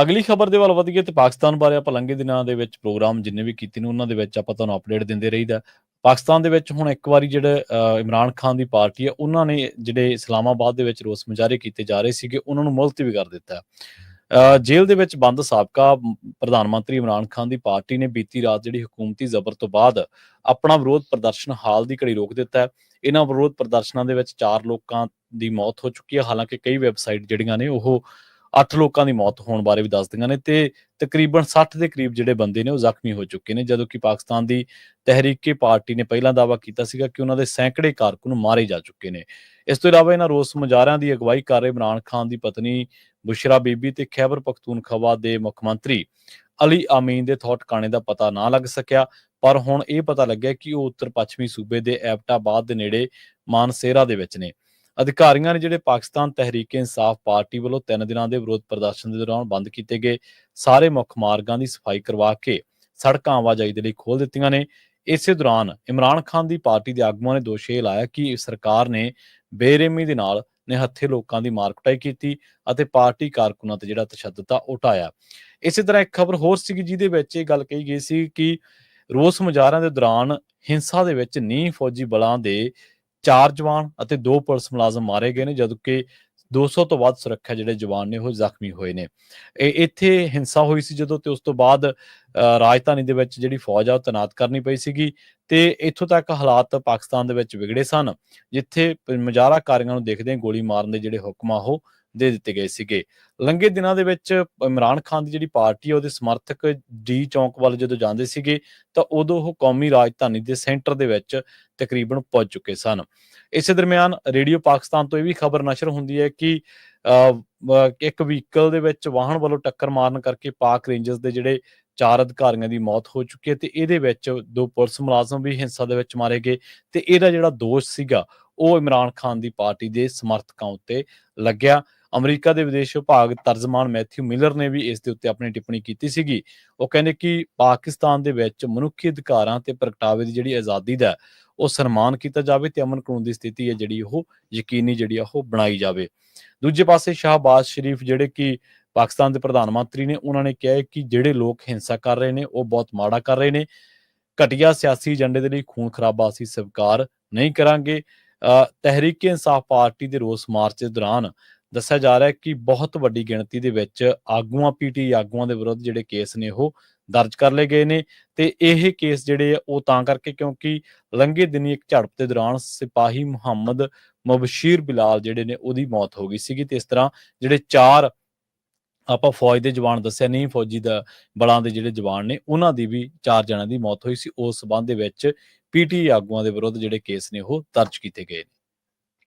ਅਗਲੀ ਖਬਰ ਦੇ ਵੱਲ ਵਧੀਏ ਤੇ ਪਾਕਿਸਤਾਨ ਬਾਰੇ ਆਪਾਂ ਲੰਘੇ ਦਿਨਾਂ ਦੇ ਵਿੱਚ ਪ੍ਰੋਗਰਾਮ ਜਿੰਨੇ ਵੀ ਕੀਤੇ ਨੇ ਉਹਨਾਂ ਦੇ ਵਿੱਚ ਆਪਾਂ ਤੁਹਾਨੂੰ ਅਪਡੇਟ ਦਿੰਦੇ ਰਹੀਦਾ। ਪਾਕਿਸਤਾਨ ਦੇ ਵਿੱਚ ਹੁਣ ਇੱਕ ਵਾਰੀ ਜਿਹੜੇ ਇਮਰਾਨ ਖਾਨ ਦੀ ਪਾਰਟੀ ਹੈ ਉਹਨਾਂ ਨੇ ਜਿਹੜੇ ਇਸਲਾਮਾਬਾਦ ਦੇ ਵਿੱਚ ਰੋਸ ਮੁਜ਼ਾਹਰੇ ਕੀਤੇ ਜਾ ਰਹੇ ਸੀਗੇ ਉਹਨਾਂ ਨੂੰ ਮੁਲਤਵੀ ਕਰ ਦਿੱਤਾ। ਜੇਲ੍ਹ ਦੇ ਵਿੱਚ ਬੰਦ ਸਾਬਕਾ ਪ੍ਰਧਾਨ ਮੰਤਰੀ ਇਮਰਾਨ ਖਾਨ ਦੀ ਪਾਰਟੀ ਨੇ ਬੀਤੀ ਰਾਤ ਜਿਹੜੀ ਹਕੂਮਤੀ ਜ਼ਬਰ ਤੋਂ ਬਾਅਦ ਆਪਣਾ ਵਿਰੋਧ ਪ੍ਰਦਰਸ਼ਨ ਹਾਲ ਦੀ ਘੜੀ ਰੋਕ ਦਿੱਤਾ ਹੈ। ਇਹਨਾਂ ਵਿਰੋਧ ਪ੍ਰਦਰਸ਼ਨਾਂ ਦੇ ਵਿੱਚ 4 ਲੋਕਾਂ ਦੀ ਮੌਤ ਹੋ ਚੁੱਕੀ ਹੈ। ਹਾਲਾਂਕਿ ਕਈ ਵੈਬਸਾਈਟ ਜਿਹੜੀਆਂ ਨੇ ਉਹ 8 ਲੋਕਾਂ ਦੀ ਮੌਤ ਹੋਣ ਬਾਰੇ ਵੀ ਦੱਸਦੀਆਂ ਨੇ ਤੇ ਤਕਰੀਬਨ 60 ਦੇ ਕਰੀਬ ਜਿਹੜੇ ਬੰਦੇ ਨੇ ਉਹ ਜ਼ਖਮੀ ਹੋ ਚੁੱਕੇ ਨੇ, ਜਦੋਂ ਕਿ ਪਾਕਿਸਤਾਨ ਦੀ ਤਹਿਰੀਕੇ ਪਾਰਟੀ ਨੇ ਪਹਿਲਾਂ ਦਾਅਵਾ ਕੀਤਾ ਸੀਗਾ ਕਿ ਉਹਨਾਂ ਦੇ ਸੈਂਕੜੇ ਕਾਰਕੁਨ ਮਾਰੇ ਜਾ ਚੁੱਕੇ ਨੇ। ਇਸ ਤੋਂ ਇਲਾਵਾ ਇਹਨਾਂ ਰੋਸ ਮੁਜ਼ਾਹਰਿਆਂ ਦੀ ਅਗਵਾਈ ਕਰ ਰਹੇ ਇਮਰਾਨ ਖਾਨ ਦੀ ਪਤਨੀ ਬੁਸ਼ਰਾ ਬੀਬੀ ਤੇ ਖੈਬਰ ਪਖਤੂਨਖਵਾ ਦੇ ਮੁੱਖ ਮੰਤਰੀ ਅਲੀ ਆਮੀਨ ਦੇ ਥਾਂ ਟਿਕਾਣੇ ਦਾ ਪਤਾ ਨਾ ਲੱਗ ਸਕਿਆ, ਪਰ ਹੁਣ ਇਹ ਪਤਾ ਲੱਗਿਆ ਕਿ ਉਹ ਉੱਤਰ ਪੱਛਮੀ ਸੂਬੇ ਦੇ ਐਬਟਾਬਾਦ ਦੇ ਨੇੜੇ ਮਾਨਸੇਰਾ ਦੇ ਵਿੱਚ ਨੇ। ਅਧਿਕਾਰੀਆਂ ਨੇ ਜਿਹੜੇ ਪਾਕਿਸਤਾਨ ਤਹਿਰੀਕੇ ਇਨਸਾਫ ਪਾਰਟੀ ਵੱਲੋਂ 3 ਦਿਨਾਂ ਦੇ ਵਿਰੋਧ ਪ੍ਰਦਰਸ਼ਨ ਦੇ ਦੌਰਾਨ ਬੰਦ ਕੀਤੇ ਗਏ ਸਾਰੇ ਮੁੱਖ ਮਾਰਗਾਂ ਦੀ ਸਫਾਈ ਕਰਵਾ ਕੇ ਸੜਕਾਂ ਆਵਾਜਾਈ ਦੇ ਲਈ ਖੋਲ੍ਹ ਦਿੱਤੀਆਂ ਨੇ। ਇਸੇ ਦੌਰਾਨ ਇਮਰਾਨ ਖਾਨ ਦੀ ਪਾਰਟੀ ਦੇ ਆਗੂਆਂ ਨੇ ਦੋਸ਼ ਇਹ ਲਾਇਆ ਕਿ ਸਰਕਾਰ ਨੇ ਬੇਰਹਿਮੀ ਦੇ ਨਾਲ ਨਿਹੱਥੇ ਲੋਕਾਂ ਦੀ ਮਾਰ ਕੁਟਾਈ ਕੀਤੀ ਅਤੇ ਪਾਰਟੀ ਕਾਰਕੁਨਾਂ ਤੇ ਜਿਹੜਾ ਤਸ਼ੱਦਦ ਆ ਉਹ ਢਾਇਆ। ਇਸੇ ਤਰ੍ਹਾਂ ਇੱਕ ਖਬਰ ਹੋਰ ਸੀਗੀ ਜਿਹਦੇ ਵਿੱਚ ਇਹ ਗੱਲ ਕਹੀ ਗਈ ਸੀ ਕਿ ਰੋਸ ਮੁਜ਼ਾਹਰਿਆਂ ਦੇ ਦੌਰਾਨ ਹਿੰਸਾ ਦੇ ਵਿੱਚ ਨੀਂ ਫੌਜੀ ਬਲਾਂ ਦੇ 4 ਜਵਾਨ ਅਤੇ 2 ਪੁਲਿਸ ਮੁਲਾਜ਼ਮ ਮਾਰੇ ਗਏ ਨੇ, ਜਦਕਿ 200 ਤੋਂ ਵੱਧ ਸੁਰੱਖਿਆ ਜਿਹੜੇ ਜਵਾਨ ਨੇ ਉਹ ਜ਼ਖਮੀ ਹੋਏ ਨੇ। ਇੱਥੇ ਹਿੰਸਾ ਹੋਈ ਸੀ ਜਦੋਂ ਤੇ ਉਸ ਤੋਂ ਬਾਅਦ ਰਾਜਧਾਨੀ ਦੇ ਵਿੱਚ ਜਿਹੜੀ ਫੌਜ ਆ ਉਹ ਤੈਨਾਤ ਕਰਨੀ ਪਈ ਸੀਗੀ ਤੇ ਇੱਥੋਂ ਤੱਕ ਹਾਲਾਤ ਪਾਕਿਸਤਾਨ ਦੇ ਵਿੱਚ ਵਿਗੜੇ ਸਨ ਜਿੱਥੇ ਮੁਜ਼ਾਹਰਾਕਾਰੀਆਂ ਨੂੰ ਦੇਖਦੇ ਗੋਲੀ ਮਾਰਨ ਦੇ ਜਿਹੜੇ ਹੁਕਮ ਆ ਉਹ ਦੇ ਦਿੱਤੇ ਗਏ ਸੀਗੇ। ਲੰਘੇ ਦਿਨਾਂ ਦੇ ਵਿੱਚ ਇਮਰਾਨ ਖਾਨ ਦੀ ਜਿਹੜੀ ਪਾਰਟੀ ਹੈ ਉਹਦੇ ਸਮਰਥਕ ਡੀ ਚੌਂਕ ਵੱਲ ਜਦੋਂ ਜਾਂਦੇ ਸੀਗੇ ਤਾਂ ਉਦੋਂ ਉਹ ਕੌਮੀ ਰਾਜਧਾਨੀ ਦੇ ਸੈਂਟਰ ਦੇ ਵਿੱਚ ਤਕਰੀਬਨ ਪਹੁੰਚ ਚੁੱਕੇ ਸਨ। ਇਸੇ ਦਰਮਿਆਨ ਰੇਡੀਓ ਪਾਕਿਸਤਾਨ ਤੋਂ ਇਹ ਵੀ ਖਬਰ ਨਸ਼ਰ ਹੁੰਦੀ ਹੈ ਕਿ ਇੱਕ ਵਹੀਕਲ ਦੇ ਵਿੱਚ ਵਾਹਨ ਵੱਲੋਂ ਟੱਕਰ ਮਾਰਨ ਕਰਕੇ ਪਾਕ ਰੇਂਜਰਸ ਦੇ ਜਿਹੜੇ 4 ਅਧਿਕਾਰੀਆਂ ਦੀ ਮੌਤ ਹੋ ਚੁੱਕੀ ਹੈ ਤੇ ਇਹਦੇ ਵਿੱਚ 2 ਪੁਲਿਸ ਮੁਲਾਜ਼ਮ ਵੀ ਹਿੰਸਾ ਦੇ ਵਿੱਚ ਮਾਰੇ ਗਏ ਤੇ ਇਹਦਾ ਜਿਹੜਾ ਦੋਸ਼ ਸੀਗਾ ਉਹ ਇਮਰਾਨ ਖਾਨ ਦੀ ਪਾਰਟੀ ਦੇ ਸਮਰਥਕਾਂ ਉੱਤੇ ਲੱਗਿਆ। ਅਮਰੀਕਾ ਦੇ ਵਿਦੇਸ਼ ਵਿਭਾਗ ਤਰਜਮਾਨ ਮੈਥਿਊ ਮਿਲਰ ਨੇ ਵੀ ਇਸ ਦੇ ਉੱਤੇ ਆਪਣੀ ਟਿੱਪਣੀ ਕੀਤੀ ਸੀਗੀ। ਉਹ ਕਹਿੰਦੇ ਕਿ ਪਾਕਿਸਤਾਨ ਦੇ ਵਿੱਚ ਮਨੁੱਖੀ ਅਧਿਕਾਰਾਂ ਤੇ ਪ੍ਰਗਟਾਵੇ ਦੀ ਜਿਹੜੀ ਆਜ਼ਾਦੀ ਦਾ ਉਹ ਸਨਮਾਨ ਕੀਤਾ ਜਾਵੇ ਤੇ ਅਮਨ ਕਾਨੂੰਨ ਦੀ ਸਥਿਤੀ ਹੈ ਜਿਹੜੀ ਉਹ ਯਕੀਨੀ ਜਿਹੜੀ ਆ ਉਹ ਬਣਾਈ ਜਾਵੇ। ਦੂਜੇ ਪਾਸੇ ਸ਼ਾਹਬਾਜ਼ ਸ਼ਰੀਫ ਜਿਹੜੇ ਕਿ ਪਾਕਿਸਤਾਨ ਦੇ ਪ੍ਰਧਾਨ ਮੰਤਰੀ ਨੇ ਉਹਨਾਂ ਨੇ ਕਿਹਾ ਕਿ ਜਿਹੜੇ ਲੋਕ ਹਿੰਸਾ ਕਰ ਰਹੇ ਨੇ ਉਹ ਬਹੁਤ ਮਾੜਾ ਕਰ ਰਹੇ ਨੇ। ਘਟੀਆ ਸਿਆਸੀ ਏਜੰਡੇ ਦੇ ਲਈ ਖੂਨ ਖਰਾਬਾ ਅਸੀਂ ਸਵੀਕਾਰ ਨਹੀਂ ਕਰਾਂਗੇ। ਤਹਿਰੀਕੇ ਇਨਸਾਫ ਪਾਰਟੀ ਦੇ ਰੋਸ ਮਾਰਚ ਦੇ ਦੌਰਾਨ ਦੱਸਿਆ ਜਾ ਰਿਹਾ ਹੈ ਕਿ ਬਹੁਤ ਵੱਡੀ ਗਿਣਤੀ ਦੇ ਵਿੱਚ ਆਗੂਆਂ ਪੀਟੀ ਆਗੂਆਂ ਦੇ ਵਿਰੁੱਧ ਜਿਹੜੇ ਕੇਸ ਨੇ ਉਹ ਦਰਜ ਕਰ ਲਏ ਗਏ ਨੇ ਤੇ ਇਹ ਕੇਸ ਜਿਹੜੇ ਉਹ ਤਾਂ ਕਰਕੇ ਕਿਉਂਕਿ ਲੰਘੇ ਦਿਨੀ ਇੱਕ ਝੜਪ ਦੇ ਦੌਰਾਨ ਸਿਪਾਹੀ ਮੁਹੰਮਦ ਮੁਬਸ਼ਿਰ ਬਿਲਾਲ ਜਿਹੜੇ ਨੇ ਉਹਦੀ ਮੌਤ ਹੋ ਗਈ ਸੀਗੀ ਤੇ ਇਸ ਤਰ੍ਹਾਂ ਜਿਹੜੇ 4 ਆਪਾਂ ਫੌਜ ਦੇ ਜਵਾਨ ਦੱਸਿਆ ਨਹੀਂ ਫੌਜੀ ਦਾ ਬਲਾਂ ਦੇ ਜਿਹੜੇ ਜਵਾਨ ਨੇ ਉਹਨਾਂ ਦੀ ਵੀ 4 ਜਣਿਆਂ ਦੀ ਮੌਤ ਹੋਈ ਸੀ। ਉਸ ਸਬੰਧ ਦੇ ਵਿੱਚ ਪੀਟੀ ਆਗੂਆਂ ਦੇ ਵਿਰੁੱਧ ਜਿਹੜੇ ਕੇਸ ਨੇ ਉਹ ਦਰਜ ਕੀਤੇ ਗਏ ਨੇ।